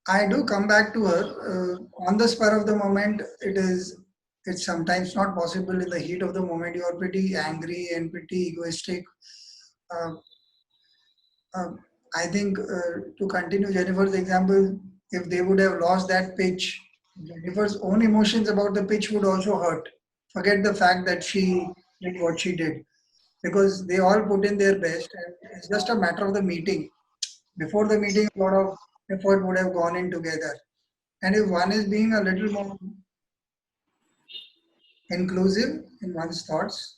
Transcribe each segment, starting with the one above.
I do come back to her on the spur of the moment. It's sometimes not possible in the heat of the moment. You are pretty angry and pretty egoistic. Uh, uh, I think to continue Jennifer's example, if they would have lost that pitch, Jennifer's own emotions about the pitch would also hurt. Forget the fact that she did what she did because they all put in their best, and it's just a matter of the meeting. Before the meeting, a lot of effort would have gone in together. And if one is being a little more inclusive in one's thoughts,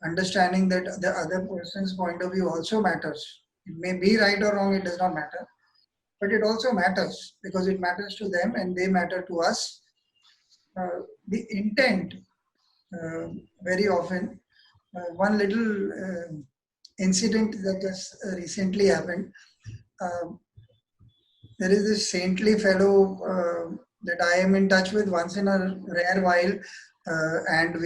understanding that the other person's point of view also matters. It may be right or wrong, it does not matter, but it also matters because it matters to them and they matter to us. The intent, uh, very often, one little incident that just recently happened. Uh, there is this saintly fellow that I am in touch with once in a rare while, and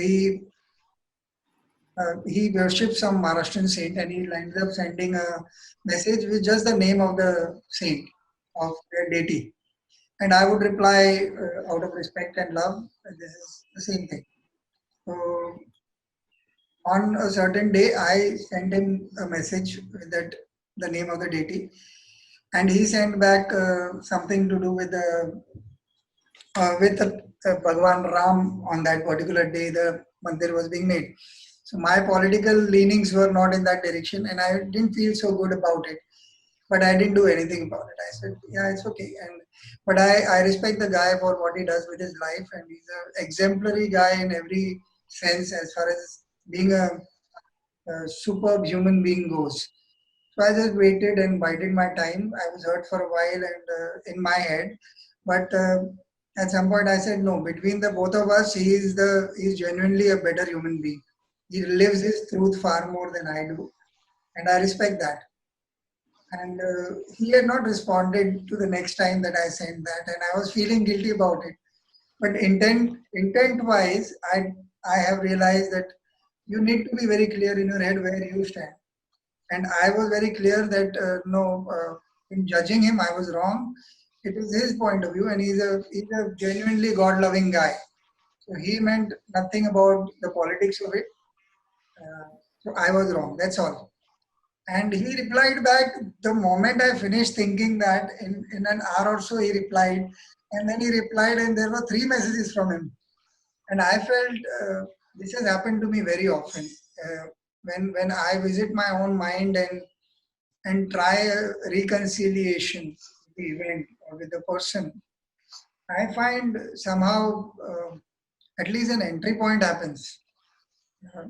he worships some Maharashtrian saint, and he ends up sending a message with just the name of the saint of their deity. And I would reply out of respect and love, this is the same thing. So on a certain day, I sent him a message with that the name of the deity, and he sent back something to do with Bhagwan Ram. On that particular day, the mandir was being made. So my political leanings were not in that direction, and I didn't feel so good about it. But I didn't do anything about it. I said, yeah, it's okay. But I respect the guy for what he does with his life, and he's an exemplary guy in every sense as far as being a superb human being goes. So I just waited and bided my time. I was hurt for a while and in my head, but at some point I said no. Between the both of us, he's genuinely a better human being. He lives his truth far more than I do, and I respect that. And he had not responded to the next time that I sent that, and I was feeling guilty about it. But intent wise, I have realized that you need to be very clear in your head where you stand. And I was very clear that no, in judging him, I was wrong. It is his point of view, and he's a genuinely God-loving guy. So he meant nothing about the politics of it. So I was wrong. That's all. And he replied back the moment I finished thinking that in an hour or so he replied. And then he replied, and there were three messages from him. And I felt this has happened to me very often. When I visit my own mind and try a reconciliation with the event or with the person, I find somehow at least an entry point happens.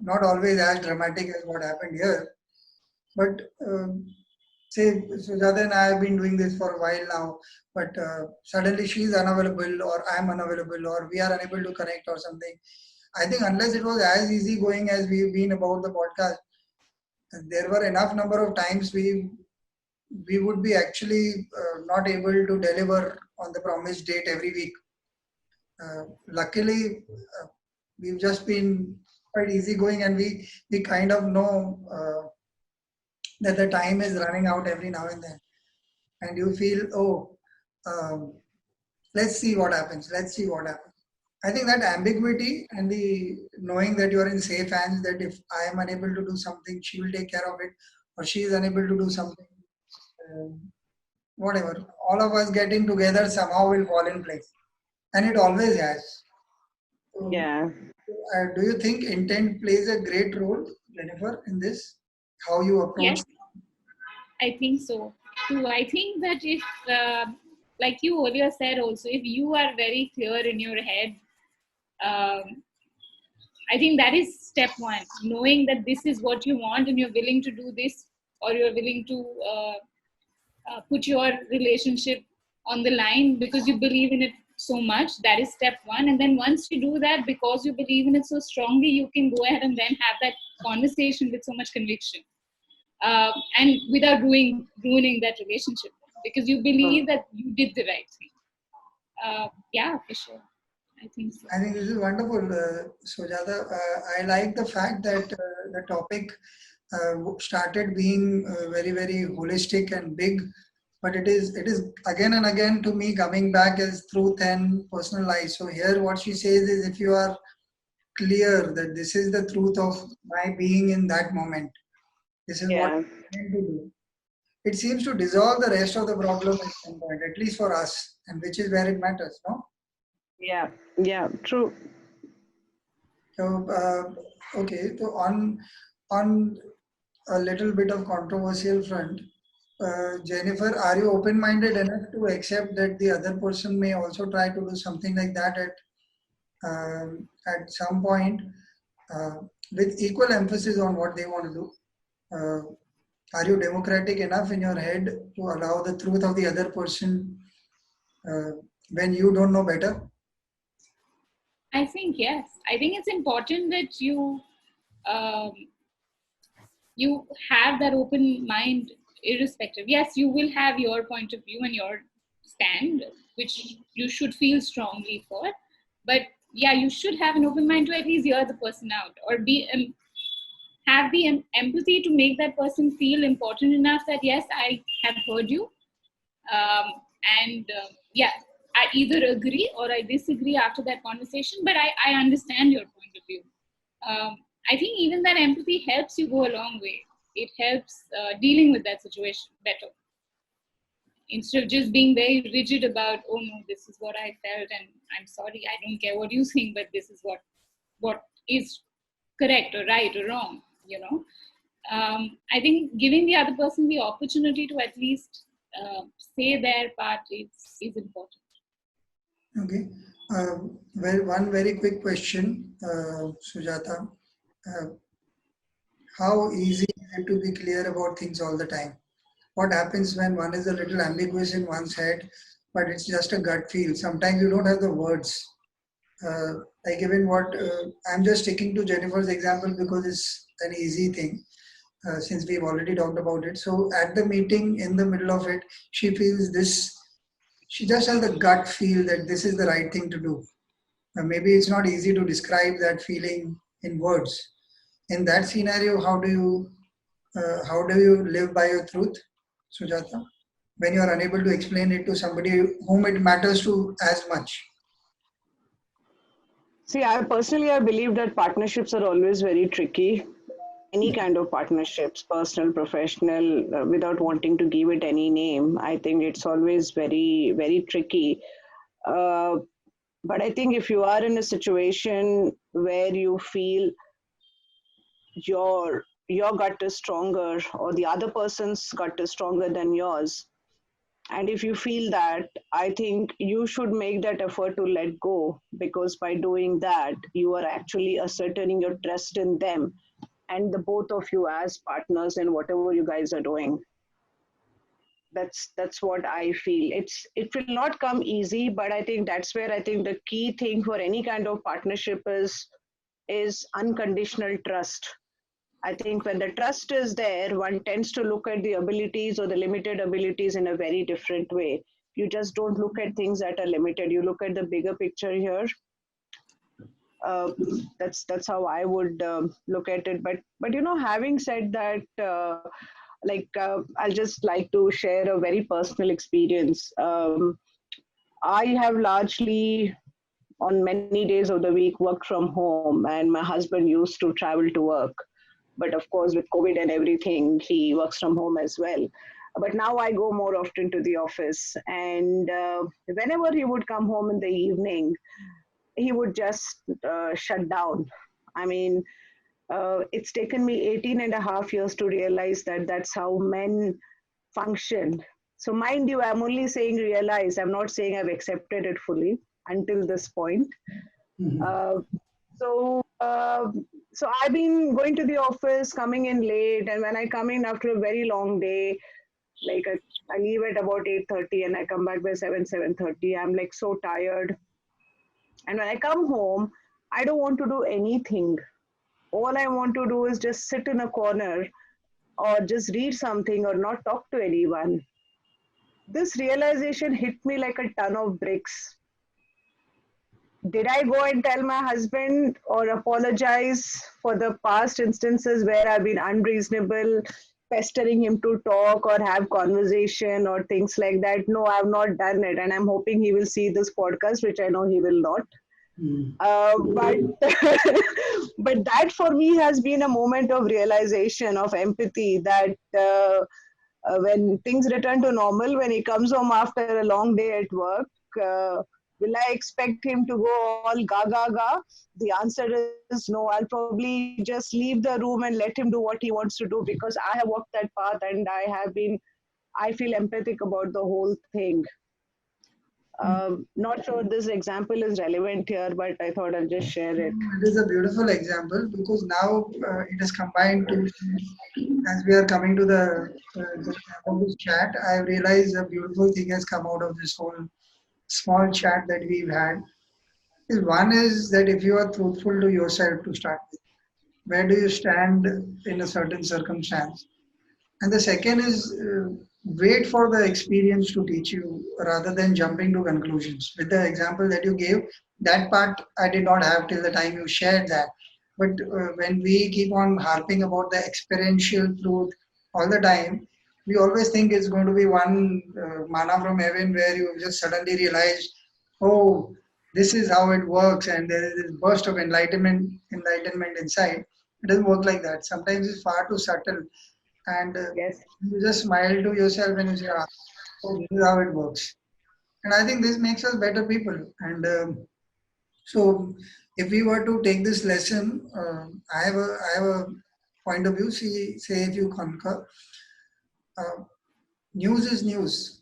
Not always as dramatic as what happened here, but say Sujata and I have been doing this for a while now, but suddenly she's unavailable or I'm unavailable or we are unable to connect or something. I think unless it was as easy going as we've been about the podcast, there were enough number of times we would be actually not able to deliver on the promised date every week. Luckily, we've just been quite easygoing, and we kind of know that the time is running out every now and then, and you feel, oh, um, let's see what happens. Let's see what happens. I think that ambiguity and the knowing that you are in safe hands, that if I am unable to do something, she will take care of it, or she is unable to do something, um, whatever. All of us getting together somehow will fall in place, and it always has. So, Yeah. do you think intent plays a great role, Jennifer, in this? How you approach? Yes, I think so too. I think that if, like you earlier said also, if you are very clear in your head, um, I think that is step one. Knowing that this is what you want and you're willing to do this, or you're willing to put your relationship on the line because you believe in it so much. That is step one. And then once you do that, because you believe in it so strongly, you can go ahead and then have that conversation with so much conviction, and without ruining that relationship, because you believe that you did the right thing. Yeah, for sure. I think so. I think this is wonderful, Sujata. I like the fact that the topic started being very, very holistic and big, but it is again and again to me coming back as truth and personal life. So here what she says is, if you are clear that this is the truth of my being in that moment, this is what Yeah. I'm meant to do, it seems to dissolve the rest of the problem at some point, at least for us, and which is where it matters, no? Yeah. Yeah. True. So okay, so on a little bit of controversial front, Jennifer, are you open-minded enough to accept that the other person may also try to do something like that at some point, uh, with equal emphasis on what they want to do? Uh, are you democratic enough in your head to allow the truth of the other person uh, when you don't know better? I think yes. I think it's important that um, you have that open mind, irrespective. Yes, you will have your point of view and your stand, which you should feel strongly for. But yeah, you should have an open mind to at least hear the person out, or be have the empathy to make that person feel important enough that yes, I have heard you, um, and yeah, I either agree or I disagree after that conversation, but I understand your point of view. I think even that empathy helps you go a long way. It helps dealing with that situation better, instead of just being very rigid about, oh no, this is what I felt and I'm sorry, I don't care what you think, but this is what is correct or right or wrong, you know. I think giving the other person the opportunity to at least say their part is important. Okay. Well, one very quick question, Sujata. Uh, how easy is it to be clear about things all the time? What happens when one is a little ambiguous in one's head, but it's just a gut feel? Sometimes you don't have the words. Uh, like even what I'm just sticking to Jennifer's example because it's an easy thing, since we've already talked about it. So at the meeting, in the middle of it, she feels this. She just has the gut feel that this is the right thing to do. Maybe it's not easy to describe that feeling in words. In that scenario, how do you live by your truth, Sujata? When you are unable to explain it to somebody whom it matters to as much. See, I believe that partnerships are always very tricky. Any kind of partnerships, personal, professional, without wanting to give it any name, I think it's always very, very tricky. Uh, but I think if you are in a situation where you feel your gut is stronger or the other person's gut is stronger than yours, and if you feel that, I think you should make that effort to let go, because by doing that you are actually ascertaining your trust in them and the both of you as partners in whatever you guys are doing. That's what I feel. It will not come easy, but I think that's where I think the key thing for any kind of partnership is unconditional trust. I think when the trust is there, one tends to look at the abilities or the limited abilities in a very different way. You just don't look at things that are limited. You look at the bigger picture here. uh, that's how I would look at it. But having said that, I'll just like to share a very personal experience. I have largely on many days of the week worked from home, and my husband used to travel to work. But of course, with COVID and everything, he works from home as well. But now I go more often to the office, and whenever he would come home in the evening, he would just shut down. I mean, it's taken me 18 and a half years to realize that that's how men function. So, mind you, I'm only saying realize, I'm not saying I've accepted it fully until this point. Mhm. Uh, so, uh, so I've been going to the office, coming in late, and when I come in after a very long day, like I leave at about 8:30 and I come back by 7:30. I'm like so tired, and when I come home, I don't want to do anything. All I want to do is just sit in a corner or just read something or not talk to anyone. This realization hit me like a ton of bricks. Did I go and tell my husband or apologize for the past instances where I've been unreasonable, pestering him to talk or have conversation or things like that. No, I've not done it, and I'm hoping he will see this podcast, which I know he will not. But but that for me has been a moment of realization, of empathy, that when things return to normal, when he comes home after a long day at work, will I expect him to go all ga ga ga? The answer is no. I'll probably just leave the room and let him do what he wants to do, because I have walked that path and I feel empathic about the whole thing. Not sure this example is relevant here, but I thought I'll just share it. It is a beautiful example because now it is combined to, as we are coming to the end of this chat, I realize a beautiful thing has come out of this whole small chat that we've had. Is one is that if you are truthful to yourself to start with, where do you stand in a certain circumstance? And the second is wait for the experience to teach you rather than jumping to conclusions. With the example that you gave, that part I did not have till the time you shared that. But when we keep on harping about the experiential truth all the time, we always think it's going to be one manna from heaven where you just suddenly realize, oh, this is how it works, and there is this burst of enlightenment inside. It doesn't work like that. Sometimes it's far too subtle, and Yes. you just smile to yourself and you say, ah, oh, this is how it works. And I think this makes us better people. And so, if we were to take this lesson, I have a point of view. See, say if you concur, uh, news is news.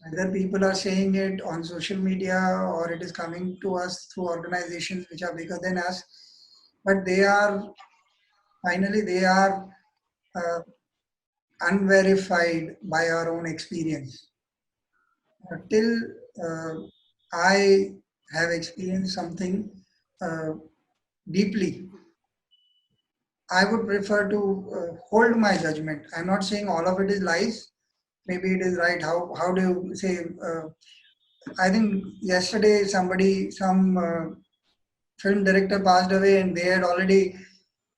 Whether people are saying it on social media or it is coming to us through organizations which are bigger than us, but they are finally they are uh, unverified by our own experience. Till I have experienced something uh, deeply, I would prefer to hold my judgment. I'm not saying all of it is lies. Maybe it is right. How do you say? I think yesterday some film director passed away, and they had already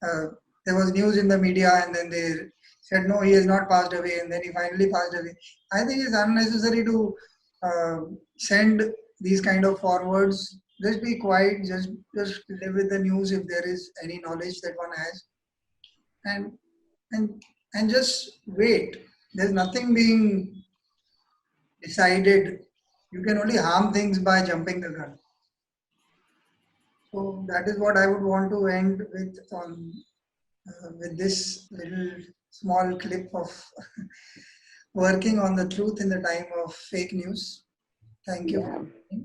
uh, there was news in the media, and then they said no, he has not passed away, and then he finally passed away. I think it's unnecessary to uh, send these kind of forwards. Just be quiet. Just live with the news if there is any knowledge that one has, and and and just wait. There's nothing being decided. You can only harm things by jumping the gun. So that is what I would want to end with this little small clip of working on the truth in the time of fake news. Thank you. Yeah.